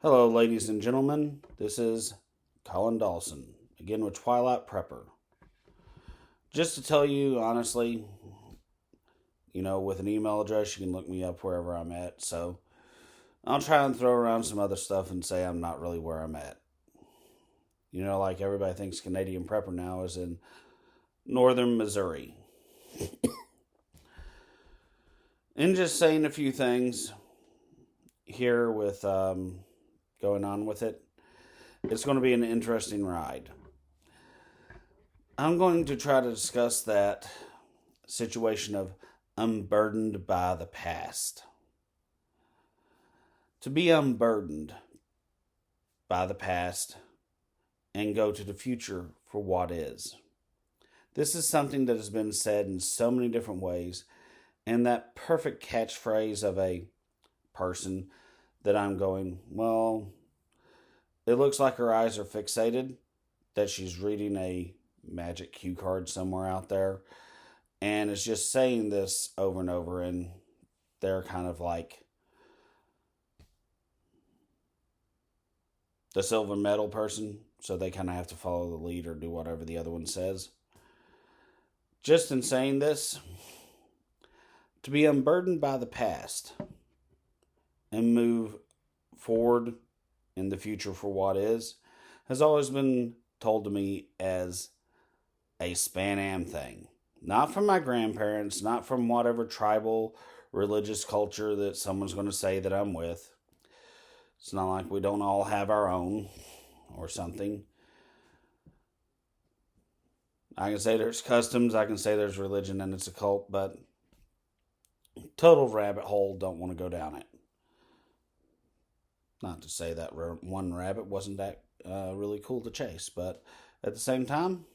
Hello, ladies and gentlemen. This is Colin Dawson, again with Twilight Prepper. Just to tell you honestly, with an email address, you can look me up wherever I'm at. So I'll try and throw around some other stuff and say I'm not really where I'm at. Like everybody thinks Canadian Prepper now is in northern Missouri. And just saying a few things here with going on with it. It's going to be an interesting ride. I'm going to try to discuss that situation of unburdened by the past. To be unburdened by the past and go to the future for what is. This is something that has been said in so many different ways, and that perfect catchphrase of a person that I'm going, well, it looks like her eyes are fixated, that she's reading a magic cue card somewhere out there, and is just saying this over and over, and they're kind of like the silver medal person, so they kind of have to follow the lead or do whatever the other one says. Just in saying this, to be unburdened by the past and move forward in the future for what is, has always been told to me as a Span Am thing. Not from my grandparents, not from whatever tribal religious culture that someone's going to say that I'm with. It's not like we don't all have our own or something. I can say there's customs, I can say there's religion and it's a cult, but total rabbit hole, don't want to go down it. Not to say that one rabbit wasn't that really cool to chase, but at the same time,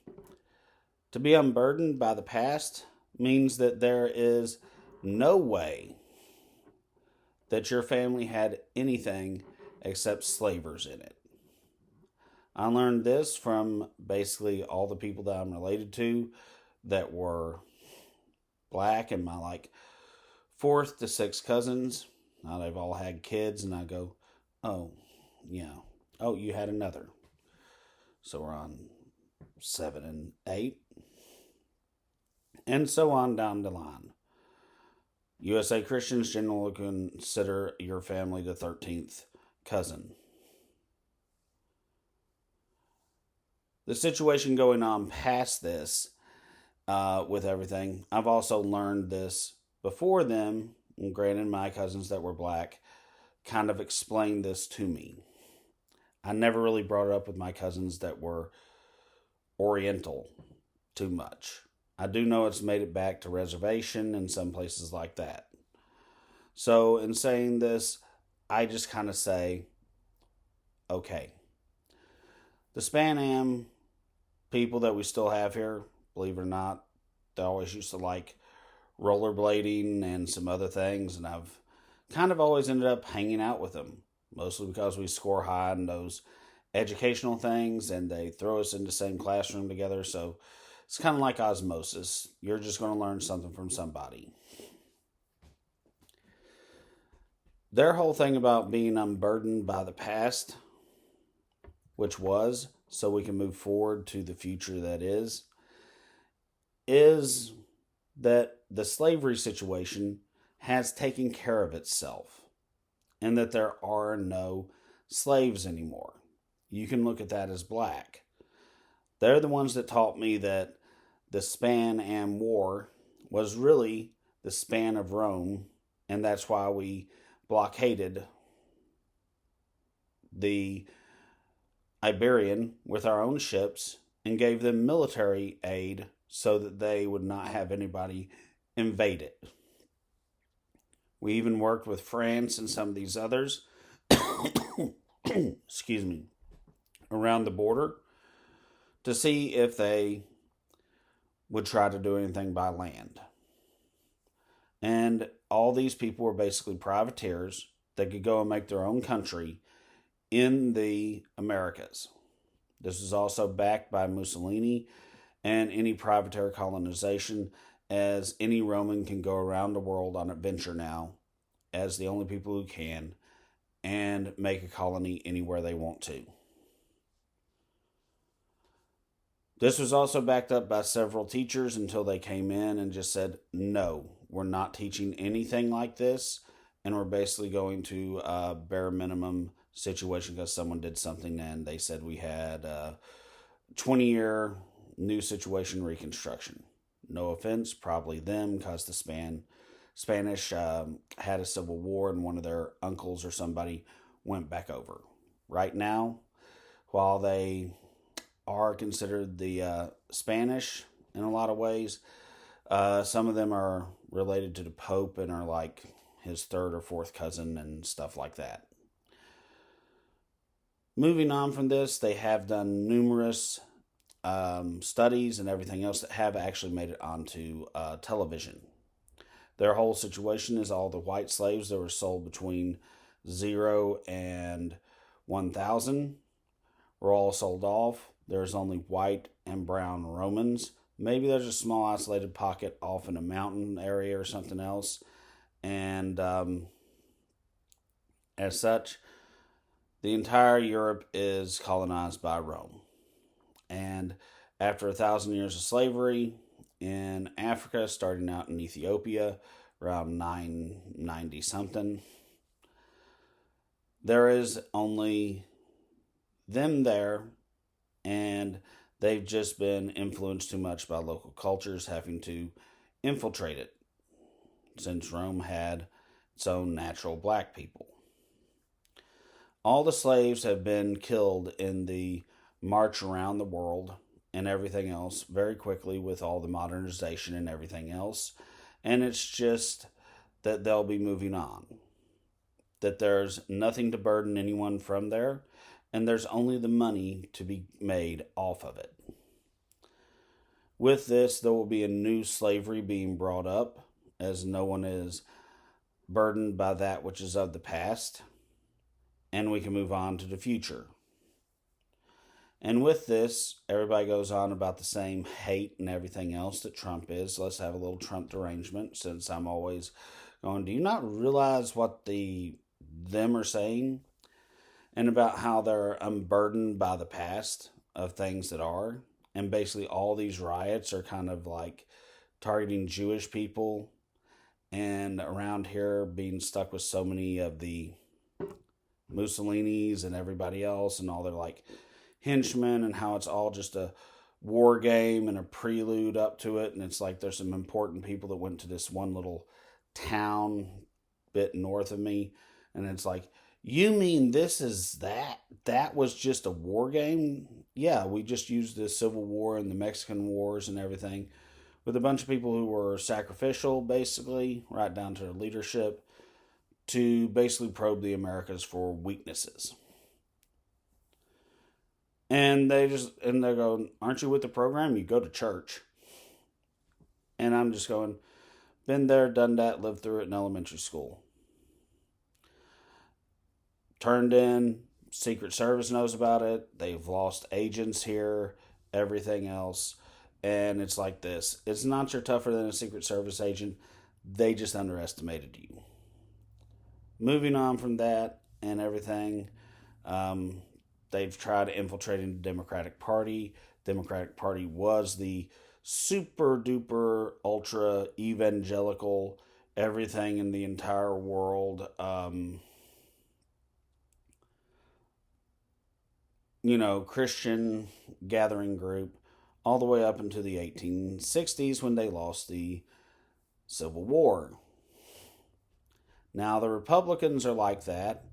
to be unburdened by the past means that there is no way that your family had anything except slavers in it. I learned this from basically all the people that I'm related to that were black, and my fourth to sixth cousins. Now they've all had kids, and I go, oh, yeah. Oh, you had another. So we're on 7 and 8. And so on down the line. USA Christians generally consider your family the 13th cousin. The situation going on past this with everything, I've also learned this before them, and granted my cousins that were black kind of explained this to me. I never really brought it up with my cousins that were Oriental too much. I do know it's made it back to reservation and some places like that. So in saying this, I just kind of say, okay, the Span Am people that we still have here, believe it or not, they always used to like rollerblading and some other things, and I've kind of always ended up hanging out with them, mostly because we score high in those educational things and they throw us in the same classroom together. So it's kind of like osmosis. You're just going to learn something from somebody. Their whole thing about being unburdened by the past, which was so we can move forward to the future that is that the slavery situation has taken care of itself and that there are no slaves anymore. You can look at that as black. They're the ones that taught me that the Span Am War was really the span of Rome, and that's why we blockaded the Iberian with our own ships and gave them military aid so that they would not have anybody invade it. We even worked with France and some of these others, excuse me, around the border to see if they would try to do anything by land. And all these people were basically privateers that could go and make their own country in the Americas. This is also backed by Mussolini and any privateer colonization, as any Roman can go around the world on adventure now as the only people who can and make a colony anywhere they want to. This was also backed up by several teachers until they came in and just said, no, we're not teaching anything like this. And we're basically going to a bare minimum situation because someone did something and they said we had a 20-year new situation reconstruction. No offense, probably them, because the Spanish had a civil war and one of their uncles or somebody went back over. Right now, while they are considered the Spanish in a lot of ways, some of them are related to the Pope and are like his third or fourth cousin and stuff like that. Moving on from this, they have done numerous studies and everything else that have actually made it onto television. Their whole situation is all the white slaves that were sold between 0 and 1,000 were all sold off. There's only white and brown Romans. Maybe there's a small isolated pocket off in a mountain area or something else. And as such, the entire Europe is colonized by Rome. And after 1,000 years of slavery in Africa, starting out in Ethiopia around 990 something, there is only them there, and they've just been influenced too much by local cultures having to infiltrate it, since Rome had its own natural black people. All the slaves have been killed in the march around the world and everything else very quickly with all the modernization and everything else. And it's just that they'll be moving on. That there's nothing to burden anyone from there, and there's only the money to be made off of it. With this, there will be a new slavery being brought up, as no one is burdened by that which is of the past, and we can move on to the future. And with this, everybody goes on about the same hate and everything else that Trump is. Let's have a little Trump derangement, since I'm always going, do you not realize what them are saying? And about how they're unburdened by the past of things that are. And basically all these riots are kind of like targeting Jewish people. And around here being stuck with so many of the Mussolinis and everybody else and all their like henchmen, and how it's all just a war game and a prelude up to it. And it's like there's some important people that went to this one little town bit north of me, and it's like, you mean this is that was just a war game? Yeah, we just used the Civil War and the Mexican Wars and everything with a bunch of people who were sacrificial, basically, right down to their leadership, to basically probe the Americas for weaknesses. And they're going, aren't you with the program? You go to church. And I'm just going, been there, done that, lived through it in elementary school. Turned in, Secret Service knows about it. They've lost agents here, everything else. And it's like this. It's not you're tougher than a Secret Service agent. They just underestimated you. Moving on from that and everything, they've tried to infiltrate into the Democratic Party. Democratic Party was the super duper ultra evangelical everything in the entire world. Christian gathering group all the way up into the 1860s when they lost the Civil War. Now, the Republicans are like that.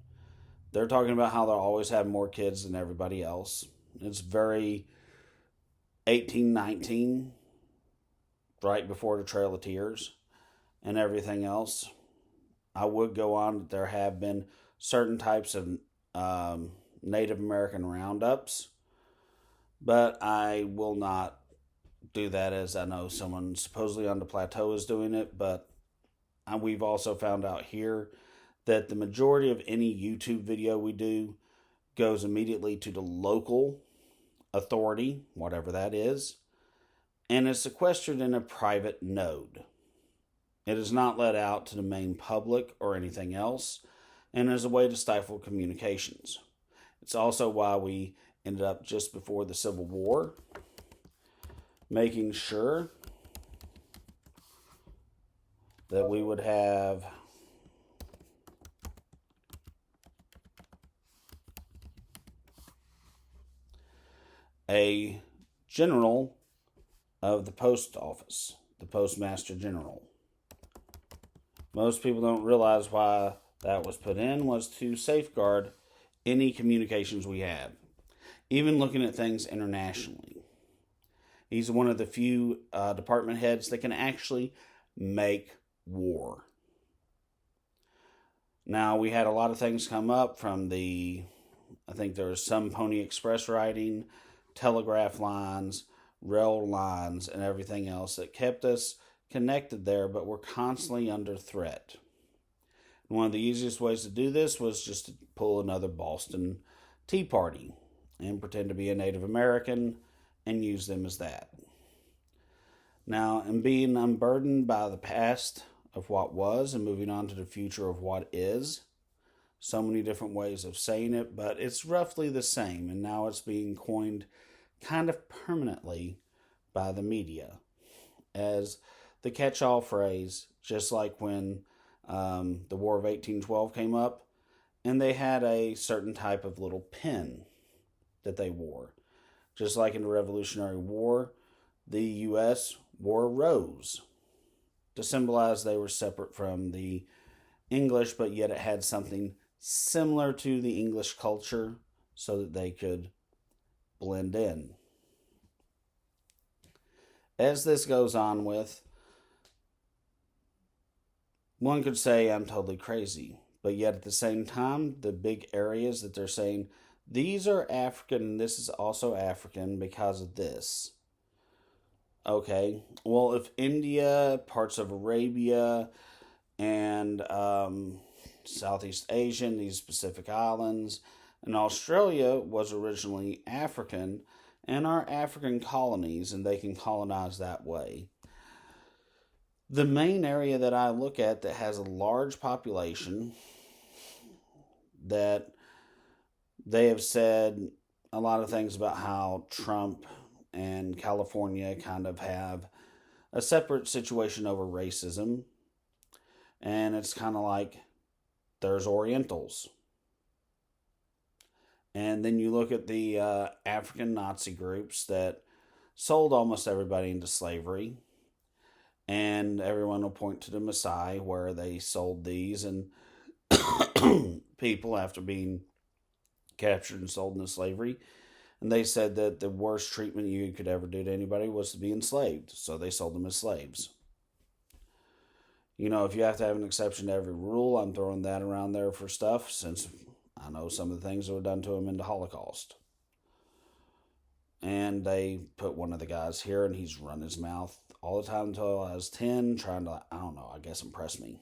They're talking about how they'll always have more kids than everybody else. It's very 1819, right before the Trail of Tears and everything else. I would go on that there have been certain types of Native American roundups, but I will not do that, as I know someone supposedly on the plateau is doing it, but we've also found out here that the majority of any YouTube video we do goes immediately to the local authority, whatever that is, and is sequestered in a private node. It is not let out to the main public or anything else, and as a way to stifle communications. It's also why we ended up just before the Civil War making sure that we would have a general of the post office, the postmaster general. Most people don't realize why that was put in was to safeguard any communications we have, even looking at things internationally. He's one of the few department heads that can actually make war. Now, we had a lot of things come up from I think there was some Pony Express writing, telegraph lines, rail lines, and everything else that kept us connected there, but we're constantly under threat. One of the easiest ways to do this was just to pull another Boston Tea Party and pretend to be a Native American and use them as that. Now, in being unburdened by the past of what was and moving on to the future of what is, so many different ways of saying it, but it's roughly the same, and now it's being coined kind of permanently by the media as the catch-all phrase, just like when the War of 1812 came up, and they had a certain type of little pin that they wore. Just like in the Revolutionary War, the U.S. wore a rose to symbolize they were separate from the English, but yet it had something similar to the English culture so that they could blend in. As this goes on with, one could say I'm totally crazy, but yet at the same time, the big areas that they're saying, these are African and this is also African because of this. Okay, well, if India, parts of Arabia, and Southeast Asia, these Pacific Islands, and Australia was originally African and are African colonies, and they can colonize that way. The main area that I look at that has a large population that they have said a lot of things about how Trump and California kind of have a separate situation over racism. And it's kind of like there's Orientals. And then you look at the African Nazi groups that sold almost everybody into slavery. And everyone will point to the Maasai where they sold these and people after being captured and sold into slavery. And they said that the worst treatment you could ever do to anybody was to be enslaved. So they sold them as slaves. You know, if you have to have an exception to every rule, I'm throwing that around there for stuff since I know some of the things that were done to them in the Holocaust. And they put one of the guys here and he's run his mouth all the time until I was 10, trying to, I don't know, I guess impress me.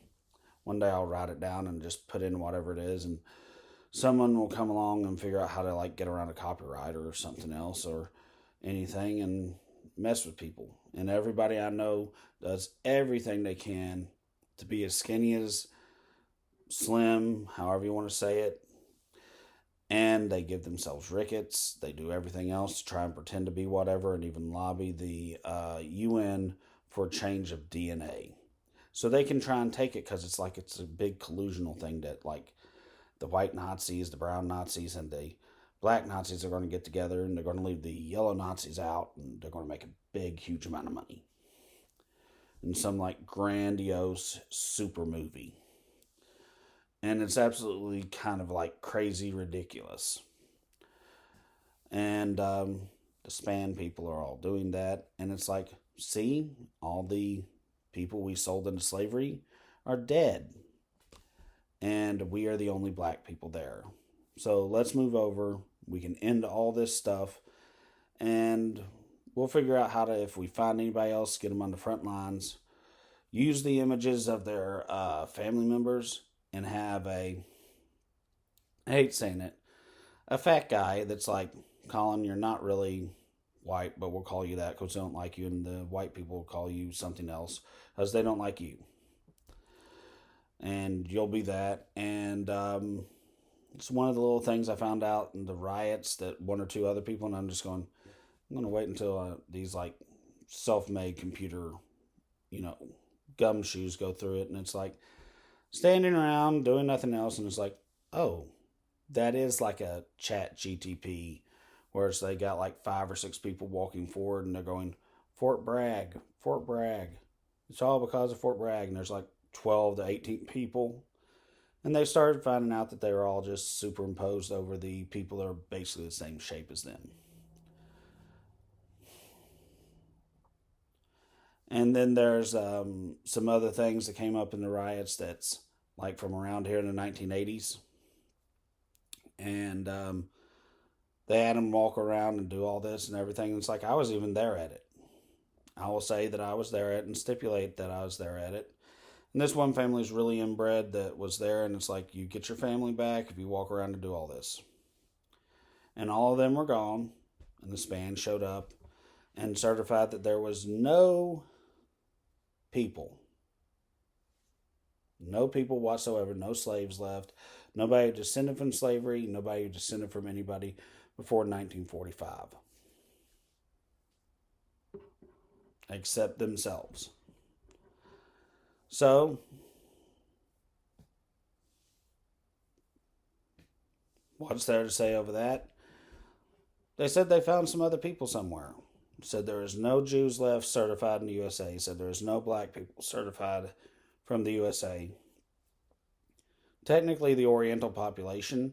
One day I'll write it down and just put in whatever it is, and someone will come along and figure out how to like get around a copyright or something else or anything and mess with people. And everybody I know does everything they can to be as skinny as slim, however you want to say it. And they give themselves rickets. They do everything else to try and pretend to be whatever, and even lobby the UN for change of DNA. So they can try and take it because it's like it's a big collusional thing that like the white Nazis, the brown Nazis, and the black Nazis are going to get together and they're going to leave the yellow Nazis out and they're going to make a big, huge amount of money. In some like grandiose super movie. And it's absolutely kind of like crazy ridiculous. And the Span people are all doing that. And it's like, see, all the people we sold into slavery are dead. And we are the only black people there. So let's move over. We can end all this stuff. And we'll figure out how to, if we find anybody else, get them on the front lines. Use the images of their family members. And have I hate saying it, a fat guy that's like, Colin, you're not really white, but we'll call you that because they don't like you, and the white people will call you something else because they don't like you. and you'll be that. And it's one of the little things I found out in the riots that one or two other people, and I'm going to wait until these like self-made computer, you know, gumshoes go through it, and it's like standing around doing nothing else, and it's like, oh, that is like a chat GTP, where it's they got like 5 or 6 people walking forward, and they're going, Fort Bragg, Fort Bragg. It's all because of Fort Bragg, and there's like 12 to 18 people. And they started finding out that they were all just superimposed over the people that are basically the same shape as them. And then there's some other things that came up in the riots that's like from around here in the 1980s. And they had them walk around and do all this and everything. And it's like I was even there at it. I will say that I was there at it and stipulate that I was there at it. And this one family is really inbred that was there, and it's like you get your family back if you walk around and do all this. And all of them were gone, and the span showed up and certified that there was no people. No people whatsoever, no slaves left. Nobody descended from slavery, nobody descended from anybody before 1945. Except themselves. So, what's there to say over that? They said they found some other people somewhere. Said there is no Jews left certified in the USA. Said there is no black people certified from the USA. Technically, the Oriental population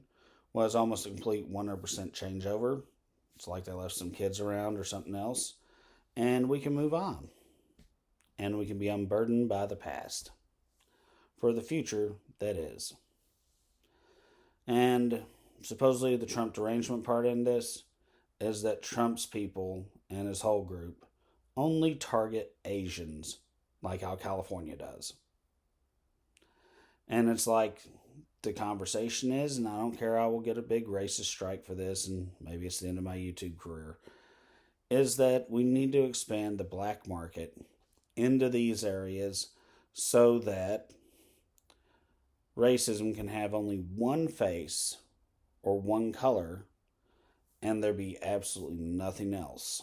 was almost a complete 100% changeover. It's like they left some kids around or something else. And we can move on. And we can be unburdened by the past. For the future, that is. And supposedly the Trump derangement part in this is that Trump's people and his whole group only target Asians like how California does. And it's like the conversation is, and I don't care, I will get a big racist strike for this, and maybe it's the end of my YouTube career, is that we need to expand the black market into these areas so that racism can have only one face or one color and there be absolutely nothing else.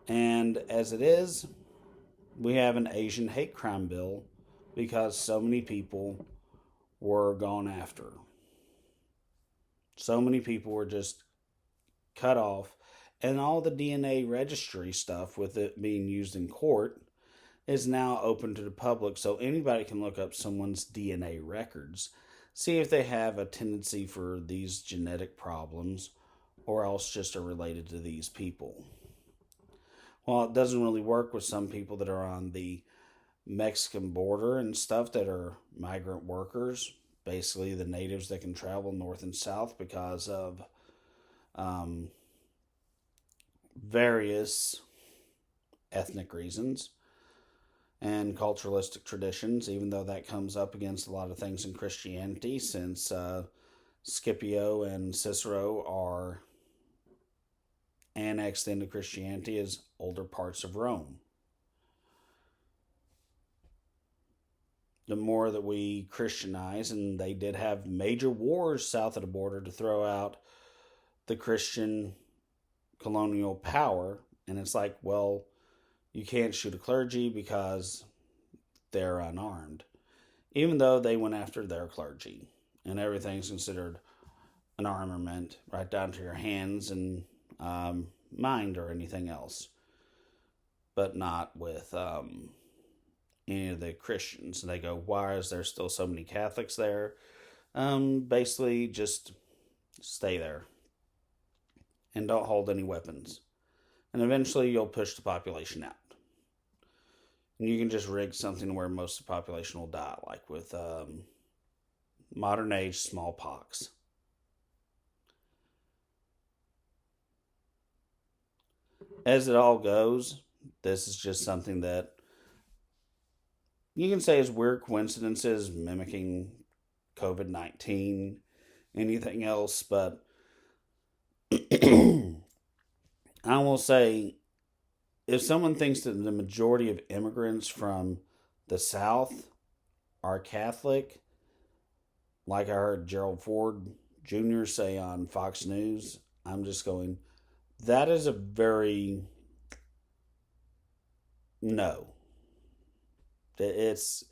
And as it is, we have an Asian hate crime bill because so many people were gone after. So many people were just cut off, and all the DNA registry stuff with it being used in court is now open to the public, so anybody can look up someone's DNA records, see if they have a tendency for these genetic problems or else just are related to these people. Well, it doesn't really work with some people that are on the Mexican border and stuff that are migrant workers, basically the natives that can travel north and south because of various ethnic reasons and culturalistic traditions, even though that comes up against a lot of things in Christianity, since Scipio and Cicero are annexed into Christianity as older parts of Rome. The more that we Christianize, and they did have major wars south of the border to throw out the Christian colonial power, and it's like, well, you can't shoot a clergy because they're unarmed, even though they went after their clergy, and everything's considered an armament right down to your hands and mind or anything else, but not with any of the Christians. And they go, why is there still so many Catholics there? Basically, just stay there and don't hold any weapons. And eventually you'll push the population out. And you can just rig something where most of the population will die, like with modern age smallpox. As it all goes, this is just something that you can say is weird coincidences mimicking COVID-19, anything else, but I will say, if someone thinks that the majority of immigrants from The South are Catholic, like I heard Gerald Ford Jr. say on Fox News. I'm just going, that is a very no. It's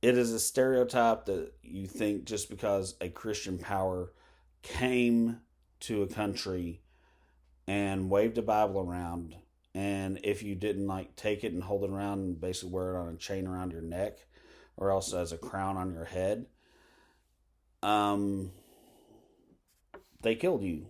it is a stereotype that you think just because a Christian power came to a country and waved a Bible around, and if you didn't like take it and hold it around and basically wear it on a chain around your neck, or else as a crown on your head, um, they killed you.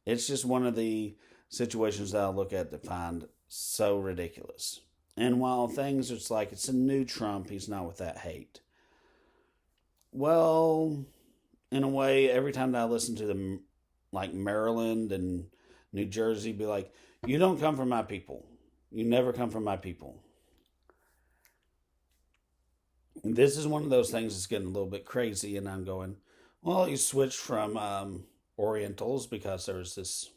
It's just one of the situations that I look at that find so ridiculous. And while things, it's like it's a new Trump, he's not with that hate. Well, in a way, every time that I listen to them, like Maryland and New Jersey, be like, you don't come from my people. You never come from my people. This is one of those things that's getting a little bit crazy, and I'm going, well, you switched from Orientals because there's this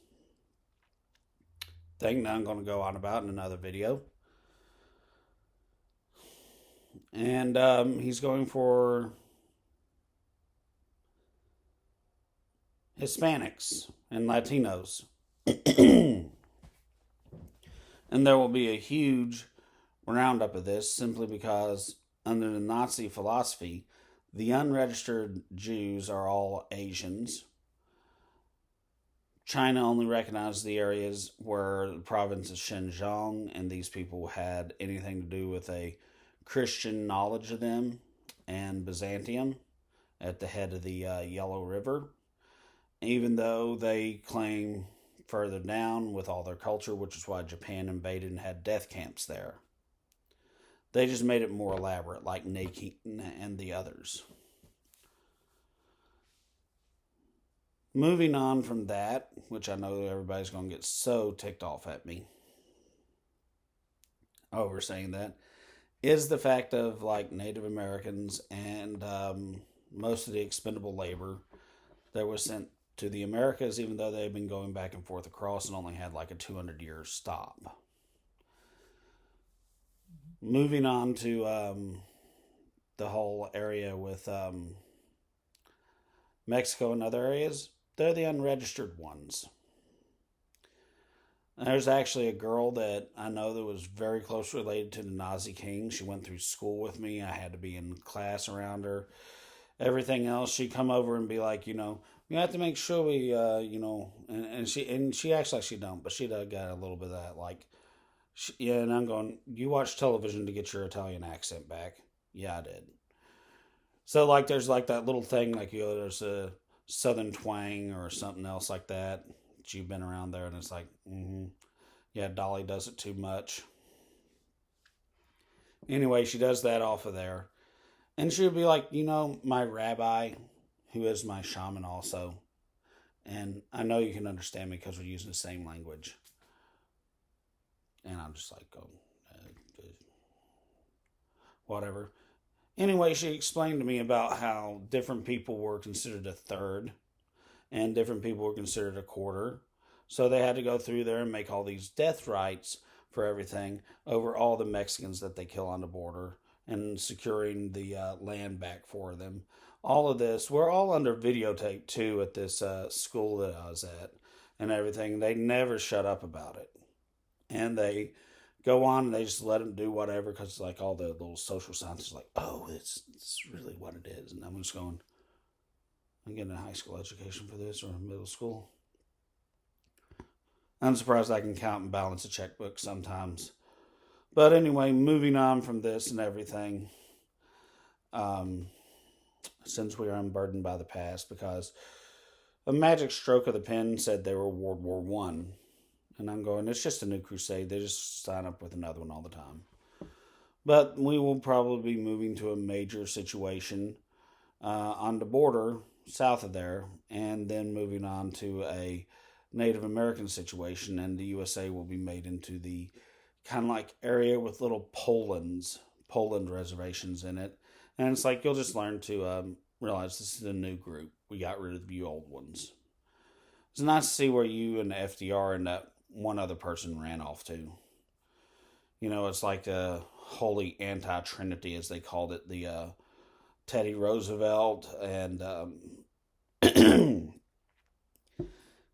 thing that I'm going to go on about in another video. And he's going for Hispanics and Latinos. And there will be a huge roundup of this simply because, under the Nazi philosophy, the unregistered Jews are all Asians. China only recognized the areas where the province of Xinjiang and these people had anything to do with a Christian knowledge of them, and Byzantium at the head of the Yellow River, even though they claim further down with all their culture, which is why Japan invaded and had death camps there. They just made it more elaborate, like Nike and the others. Moving on from that, which I know everybody's going to get so ticked off at me over saying that, is the fact of like Native Americans and most of the expendable labor that was sent to the Americas, even though they've been going back and forth across and only had like a 200-year stop. Moving on to the whole area with Mexico and other areas, they're the unregistered ones. There's actually a girl that I know that was very close related to the Nazi King. She went through school with me. I had to be in class around her. Everything else, she'd come over and be like, we have to make sure we, and she acts like she don't, but she does got a little bit of that, like, yeah, and I'm going, you watch television to get your Italian accent back. Yeah, I did. So, like, there's like that little thing, like, there's a Southern twang or something else like that. You've been around there, and it's like, yeah, Dolly does it too much. Anyway, she does that off of there. And she'll be like, my rabbi, who is my shaman also. And I know you can understand me because we're using the same language. And I'm just like, whatever. Anyway, she explained to me about how different people were considered a third and different people were considered a quarter. So they had to go through there and make all these death rights for everything over all the Mexicans that they kill on the border and securing the land back for them. All of this, we're all under videotape too at this school that I was at and everything. They never shut up about it. And they go on and they just let them do whatever because like all the little social science is like, oh, it's really what it is. And I'm just going, I'm getting a high school education for this or a middle school. I'm surprised I can count and balance a checkbook sometimes. But anyway, moving on from this and everything, since we are unburdened by the past, because a magic stroke of the pen said they were World War One. And I'm going, it's just a new crusade. They just sign up with another one all the time. But we will probably be moving to a major situation on the border south of there, and then moving on to a Native American situation, and the USA will be made into the kind of like area with little Poland reservations in it. And it's like, you'll just learn to realize this is a new group. We got rid of you old ones. It's nice to see where you and FDR and that one other person ran off to. It's like the holy anti-trinity, as they called it. The Teddy Roosevelt and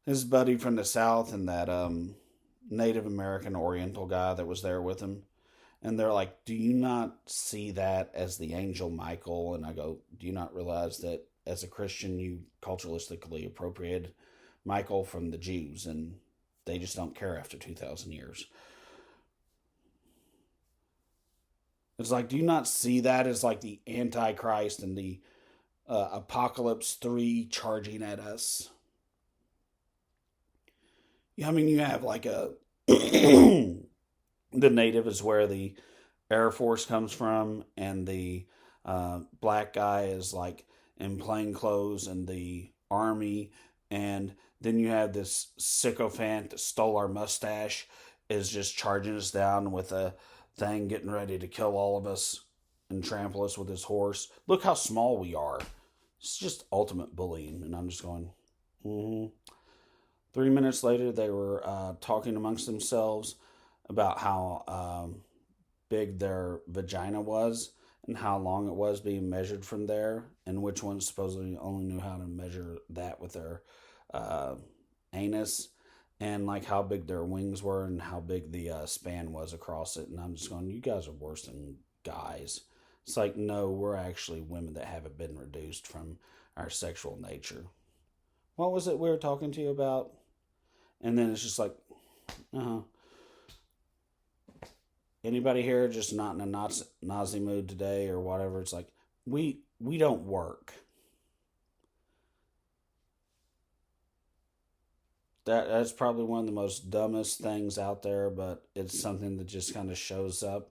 his buddy from the South and that Native American Oriental guy that was there with him. And they're like, do you not see that as the angel Michael? And I go, do you not realize that as a Christian, you culturalistically appropriated Michael from the Jews, and they just don't care after 2,000 years? It's like, do you not see that as like the Antichrist and the Apocalypse 3 charging at us? Yeah, I mean, you have like a. The native is where the Air Force comes from, and the black guy is like in plain clothes and the army, and then you have this sycophant that stole our mustache is just charging us down with a thing, getting ready to kill all of us and trample us with his horse. Look how small we are. It's just ultimate bullying, and I'm just going, 3 minutes later, they were talking amongst themselves about how big their vagina was and how long it was being measured from there, and which one supposedly only knew how to measure that with their anus, and like how big their wings were and how big the span was across it. And I'm just going, you guys are worse than guys. It's like, no, we're actually women that haven't been reduced from our sexual nature. What was it we were talking to you about? And then it's just like, anybody here just not in a Nazi mood today or whatever? It's like, we don't work. That's probably one of the most dumbest things out there, but it's something that just kind of shows up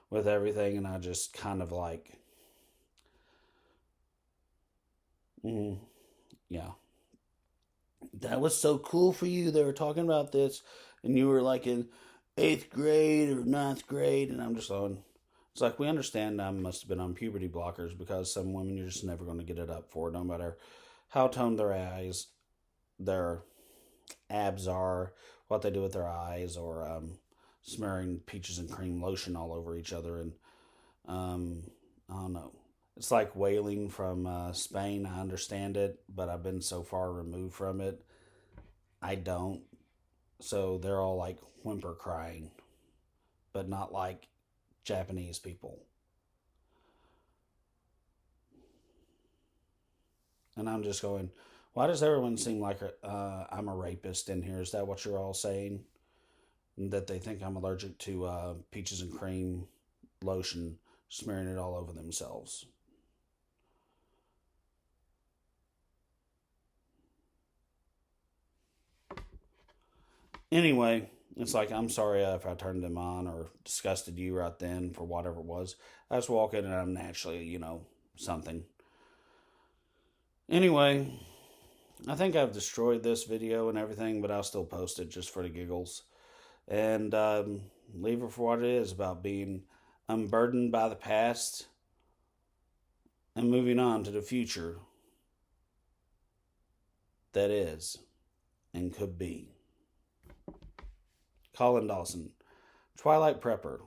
with everything, and I just kind of like, yeah. That was so cool for you. They were talking about this, and you were like in 8th grade or 9th grade, and I'm just going, it's like, we understand I must have been on puberty blockers, because some women you're just never going to get it up for, no matter how toned their abs are, what they do with their eyes, or smearing peaches and cream lotion all over each other. And I don't know. It's like whaling from Spain. I understand it, but I've been so far removed from it, I don't. So they're all like whimper crying, but not like Japanese people. And I'm just going, why does everyone seem like I'm a rapist in here? Is that what you're all saying? That they think I'm allergic to peaches and cream lotion, smearing it all over themselves. Anyway, it's like, I'm sorry if I turned them on or disgusted you right then for whatever it was. I just walk in and I'm naturally, something. Anyway, I think I've destroyed this video and everything, but I'll still post it just for the giggles. And leave it for what it is, about being unburdened by the past and moving on to the future that is and could be. Colin Dawson, Twilight Prepper.